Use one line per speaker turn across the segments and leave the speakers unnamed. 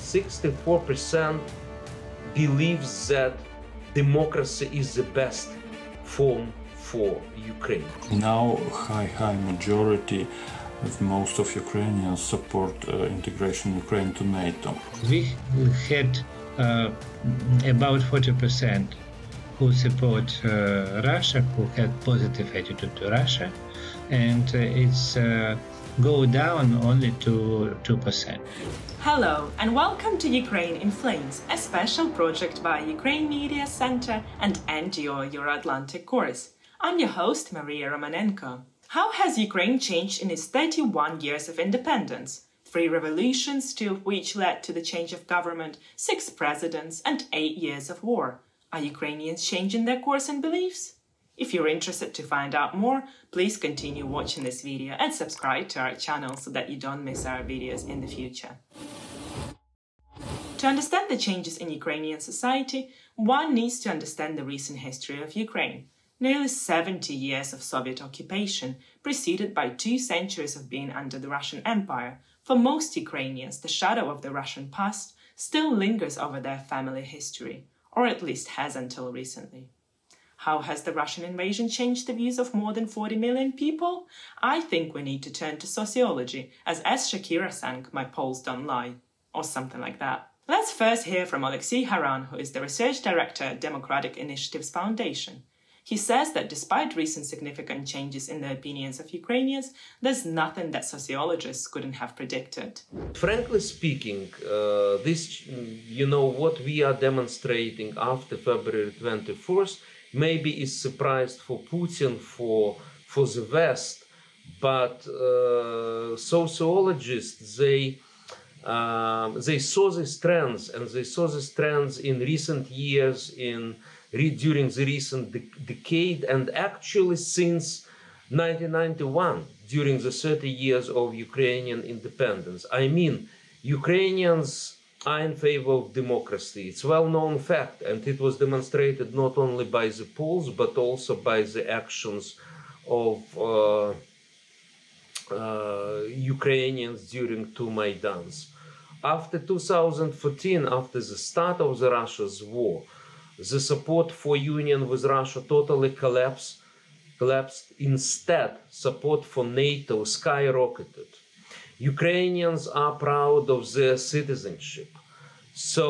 64% believes that democracy is the best form for Ukraine.
Now, high majority of most of Ukrainians support integration of Ukraine to NATO.
We had about 40% who support Russia, who had positive attitude to Russia, and it's go down only to 2%.
Hello and welcome to Ukraine in Flames, a special project by Ukraine Media Center and NGO Euro-Atlantic Course. I'm your host, Maria Romanenko. How has Ukraine changed in its 31 years of independence? 3 revolutions, 2 of which led to the change of government, 6 presidents and 8 years of war. Are Ukrainians changing their course and beliefs? If you're interested to find out more, please continue watching this video and subscribe to our channel so that you don't miss our videos in the future. To understand the changes in Ukrainian society, one needs to understand the recent history of Ukraine. Nearly 70 years of Soviet occupation, preceded by 2 centuries of being under the Russian Empire. For most Ukrainians, the shadow of the Russian past still lingers over their family history, or at least has until recently. How has the Russian invasion changed the views of more than 40 million people? I think we need to turn to sociology, as Shakira sang, "My polls don't lie," or something like that. Let's first hear from Olexiy Haran, who is the research director at Democratic Initiatives Foundation. He says that despite recent significant changes in the opinions of Ukrainians, there's nothing that sociologists couldn't have predicted.
Frankly speaking, what we are demonstrating after February 24th maybe is surprised for Putin, for the West, but sociologists, they saw these trends, and they saw these trends in recent years, during the recent decade, and actually since 1991, during the 30 years of Ukrainian independence. I mean, Ukrainians are in favor of democracy. It's a well-known fact, and it was demonstrated not only by the polls, but also by the actions of Ukrainians during 2 Maidans. After 2014, after the start of the Russia's war, the support for union with Russia totally collapsed. Instead, support for NATO skyrocketed. Ukrainians are proud of their citizenship. So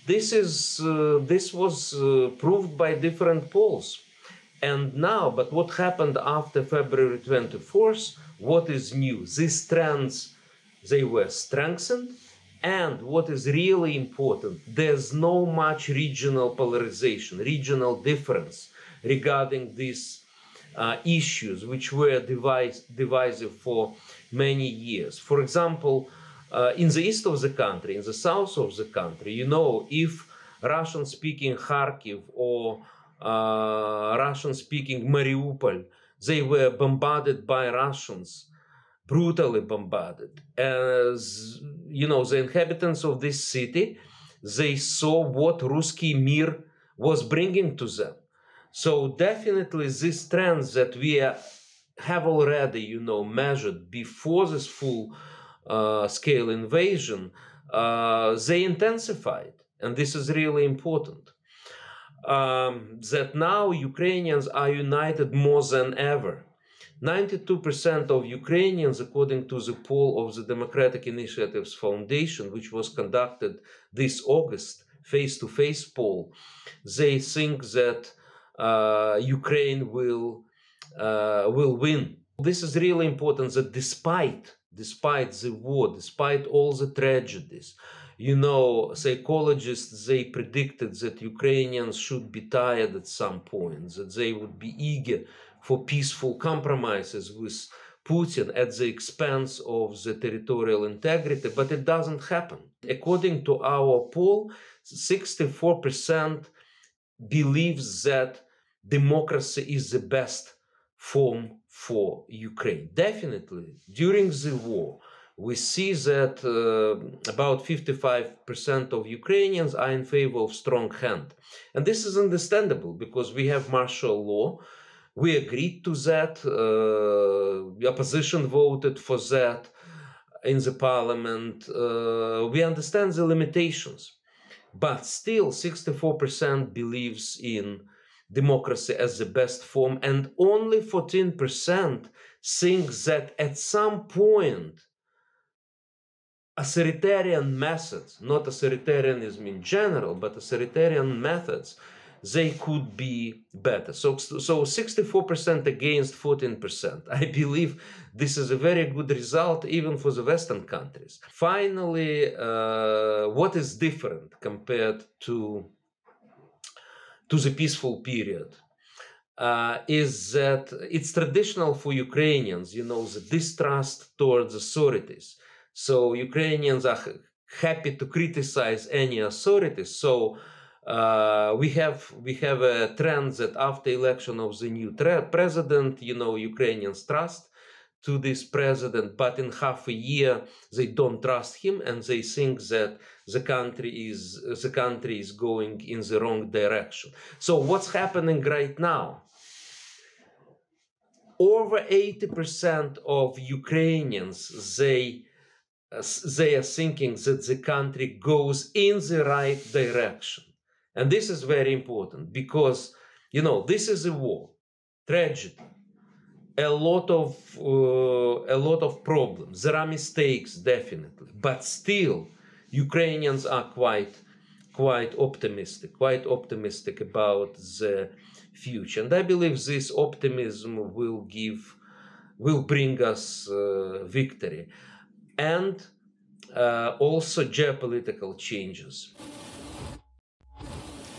this was proved by different polls. And now, but what happened after February 24th? What is new? These trends, they were strengthened. And what is really important, there's no much regional polarization, regional difference regarding these issues, which were divisive for many years. For example, in the east of the country, in the south of the country, if Russian-speaking Kharkiv or Russian-speaking Mariupol, they were bombarded by Russians, brutally bombarded. As the inhabitants of this city, they saw what Ruskiy Mir was bringing to them. So definitely these trends that we have already, measured before this full-scale invasion, they intensified, and this is really important. That now Ukrainians are united more than ever. 92% of Ukrainians, according to the poll of the Democratic Initiatives Foundation, which was conducted this August, face-to-face poll, they think that Ukraine will win. This is really important, that despite the war, despite all the tragedies, psychologists, they predicted that Ukrainians should be tired at some point, that they would be eager for peaceful compromises with Putin at the expense of the territorial integrity, but it doesn't happen. According to our poll, 64% believes that democracy is the best form for Ukraine. Definitely, during the war, we see that about 55% of Ukrainians are in favor of strong hand. And this is understandable because we have martial law. We agreed to that. The opposition voted for that. in the parliament. We understand the limitations, but still 64% believes in democracy as the best form, and only 14% think that at some point authoritarian methods, not authoritarianism in general, but authoritarian methods, they could be better. So 64% against 14%. I believe this is a very good result even for the Western countries. Finally, what is different compared to the peaceful period is that it's traditional for Ukrainians, the distrust towards authorities. So Ukrainians are happy to criticize any authorities. So we have a trend that after election of the new president, Ukrainians trust to this president, but in half a year they don't trust him, and they think that the country is going in the wrong direction. So what's happening right now? Over 80% of Ukrainians, they are thinking that the country goes in the right direction. And this is very important because, this is a war, tragedy, a lot of problems. There are mistakes, definitely, but still, Ukrainians are quite optimistic about the future. And I believe this optimism will bring us victory, and also geopolitical changes.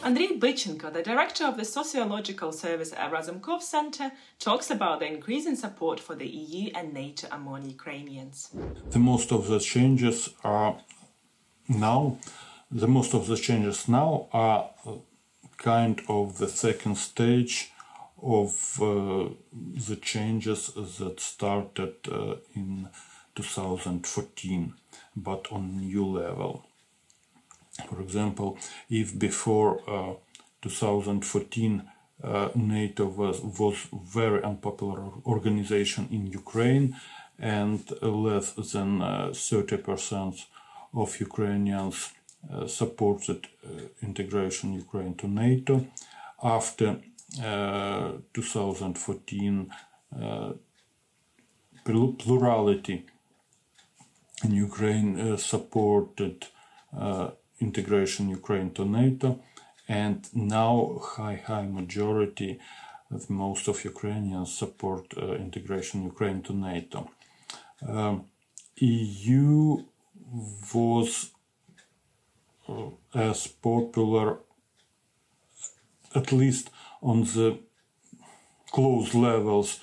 Andriy Bychenko, the director of the Sociological Service at Razumkov Center, talks about the increasing support for the EU and NATO among Ukrainians.
Most of the changes now are kind of the second stage of the changes that started in 2014, but on new level. For example, if before 2014 NATO was very unpopular organization in Ukraine, and less than 30% of Ukrainians supported integration Ukraine to NATO. After 2014, plurality in Ukraine supported integration Ukraine to NATO, and now high majority of most of Ukrainians support integration Ukraine to NATO. EU was as popular, at least on the close levels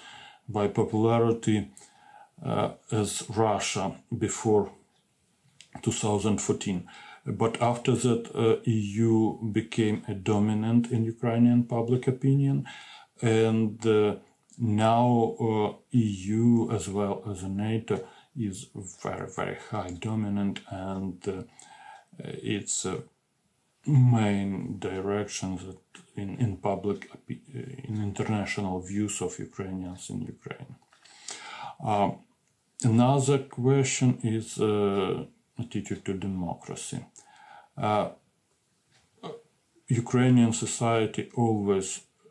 by popularity, as Russia before 2014. But after that, EU became a dominant in Ukrainian public opinion, and now EU as well as NATO is very, very high dominant, and it's main direction that in public, in international views of Ukrainians in Ukraine. Another question is attitude to democracy. Ukrainian society always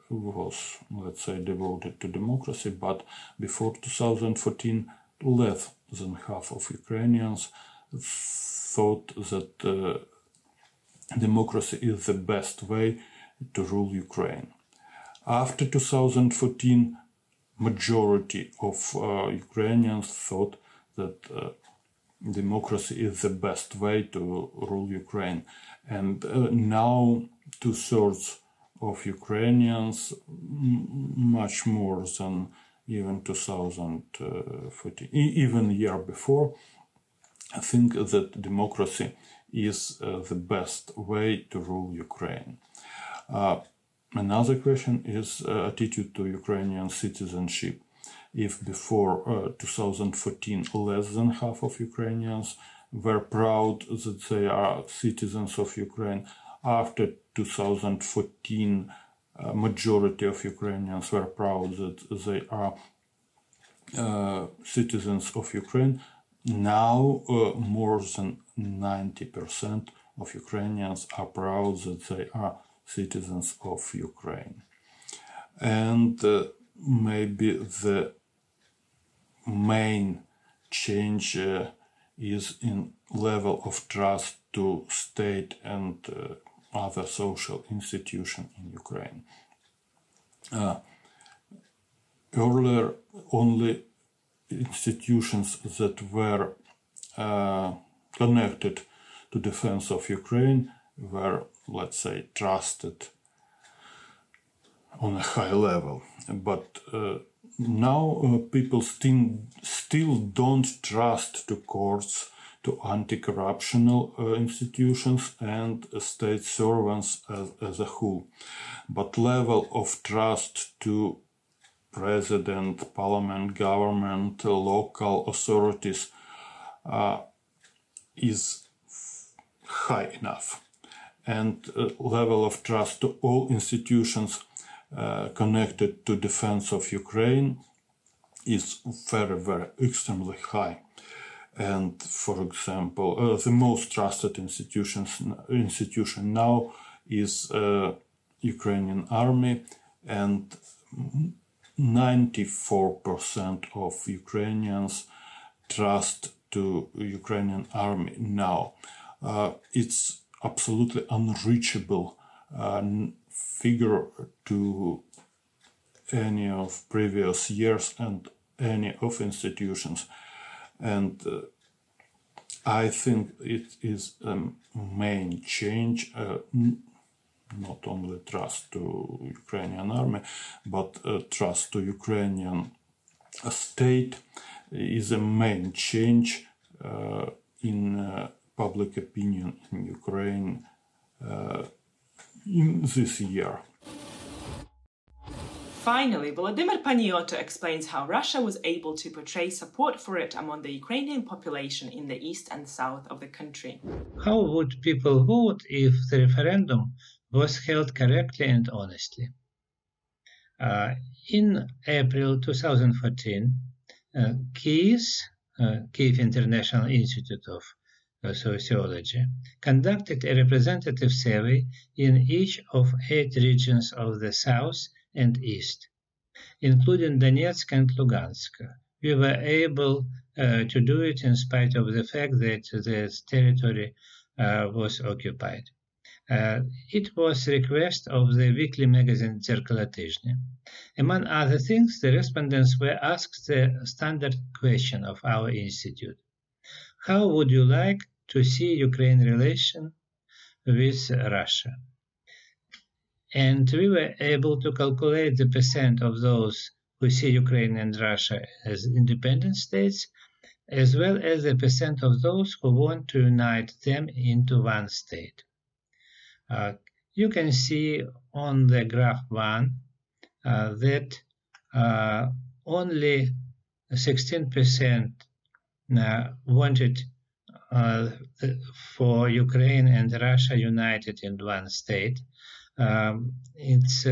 was, let's say, devoted to democracy, but before 2014, less than half of Ukrainians thought that democracy is the best way to rule Ukraine. After 2014, majority of Ukrainians thought that democracy is the best way to rule Ukraine. And now 2/3 of Ukrainians, much more than even 2014, even year before, think that democracy is the best way to rule Ukraine. Another question is attitude to Ukrainian citizenship. If before 2014 less than half of Ukrainians were proud that they are citizens of Ukraine, after 2014 majority of Ukrainians were proud that they are citizens of Ukraine, now more than 90% of Ukrainians are proud that they are citizens of Ukraine. And maybe the main change is in level of trust to state and other social institutions in Ukraine. Earlier, only institutions that were connected to defense of Ukraine were, let's say, trusted on a high level. But now people still don't trust to courts, to anti-corruptional institutions and state servants as a whole. But level of trust to president, parliament, government, local authorities is high enough. And level of trust to all institutions connected to defense of Ukraine is very, very extremely high. And for example, the most trusted institution now is Ukrainian army, and 94% of Ukrainians trust to Ukrainian army now. It's absolutely unreachable figure to any of previous years and any of institutions. And I think it is a main change, not only trust to Ukrainian army, but trust to Ukrainian state is a main change in public opinion in Ukraine in this year.
Finally, Volodymyr Paniotto explains how Russia was able to portray support for it among the Ukrainian population in the east and south of the country.
How would people vote if the referendum was held correctly and honestly? In April 2014, Kyiv International Institute of Sociology conducted a representative survey in each of 8 regions of the south and east, including Donetsk and Lugansk. We were able to do it in spite of the fact that the territory was occupied. It was a request of the weekly magazine Zerkalatizhny. Among other things, the respondents were asked the standard question of our institute: how would you like to see Ukraine relation with Russia? And we were able to calculate the percent of those who see Ukraine and Russia as independent states, as well as the percent of those who want to unite them into one state. You can see on the graph 1 that only 16% wanted for Ukraine and Russia united in one state. It's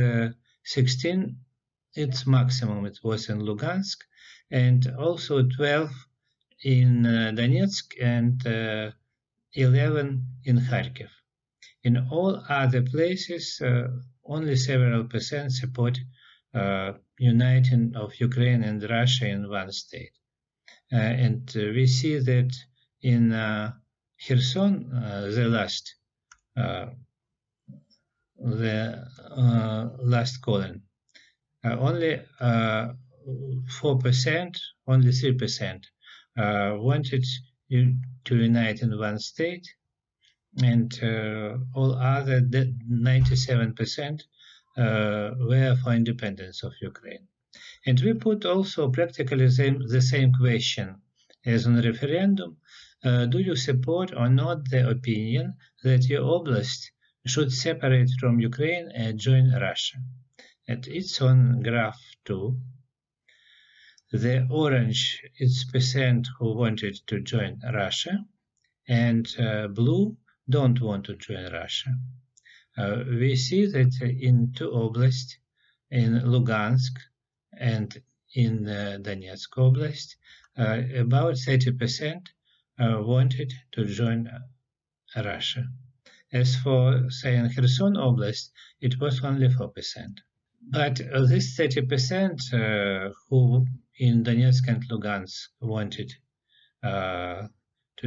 16, its maximum it was in Lugansk, and also 12 in Donetsk and 11 in Kharkiv. In all other places, only several percent support uniting of Ukraine and Russia in one state. And we see that in Kherson, the last column, only 4%, only 3% wanted to unite in one state, and all other 97% were for independence of Ukraine. And we put also practically the same question as on referendum: do you support or not the opinion that your oblast should separate from Ukraine and join Russia? And it's on graph 2. The orange is percent who wanted to join Russia, and blue don't want to join Russia. We see that in 2 oblasts, in Lugansk and in Donetsk Oblast, about 30% wanted to join Russia. As for, say, in Kherson Oblast, it was only 4%. But this 30% who in Donetsk and Lugansk wanted to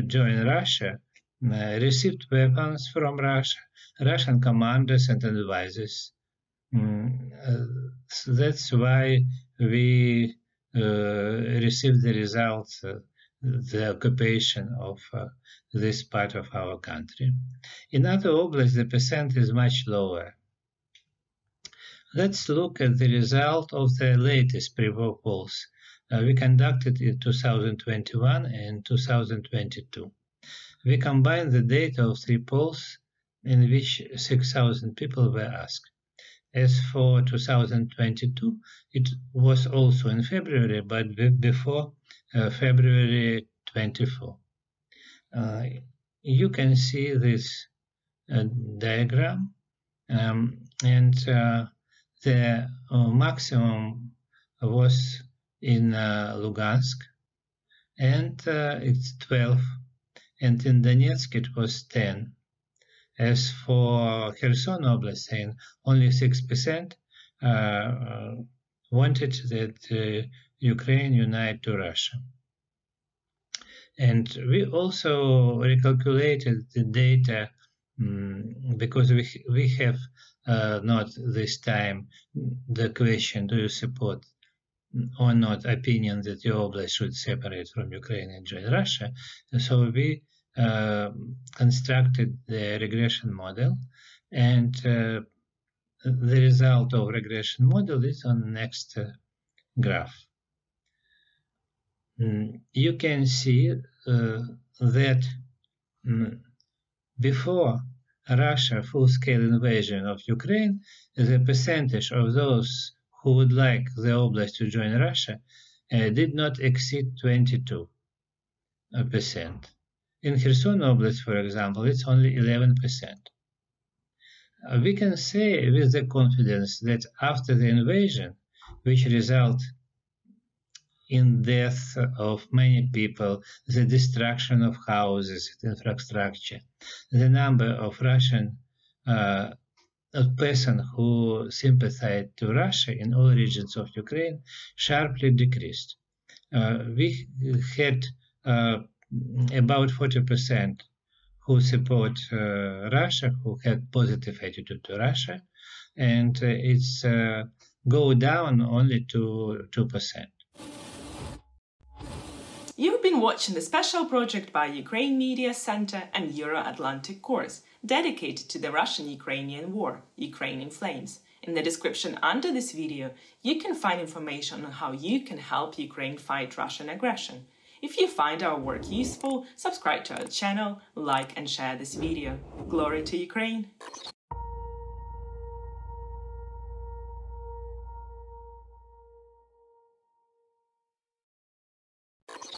join Russia received weapons from Russia, Russian commanders and advisors. So that's why we received the results, the occupation of this part of our country. In other oblasts, the percent is much lower. Let's look at the result of the latest pre-war polls we conducted in 2021 and 2022. We combined the data of 3 polls in which 6,000 people were asked. As for 2022, it was also in February, but before February 24. You can see this diagram, and the maximum was in Lugansk, and it's 12, and in Donetsk it was 10. As for Kherson Oblast, only 6% wanted that Ukraine unite to Russia. And we also recalculated the data because we have not this time the question, do you support or not opinion that your oblast should separate from Ukraine and join Russia? So we constructed the regression model, and the result of regression model is on the next graph. You can see that before Russia full-scale invasion of Ukraine, the percentage of those who would like the oblast to join Russia did not exceed 22%. In Kherson Oblast, for example, it's only 11%. We can say with the confidence that after the invasion, which result in death of many people, the destruction of houses, infrastructure, the number of Russian persons who sympathized to Russia in all regions of Ukraine sharply decreased. We had about 40% who support Russia, who had positive attitude to Russia, and it's go down only to 2%.
You've been watching the special project by Ukraine Media Center and Euro-Atlantic course dedicated to the Russian-Ukrainian war, Ukraine in Flames. In the description under this video, you can find information on how you can help Ukraine fight Russian aggression. If you find our work useful, subscribe to our channel, like and share this video. Glory to Ukraine!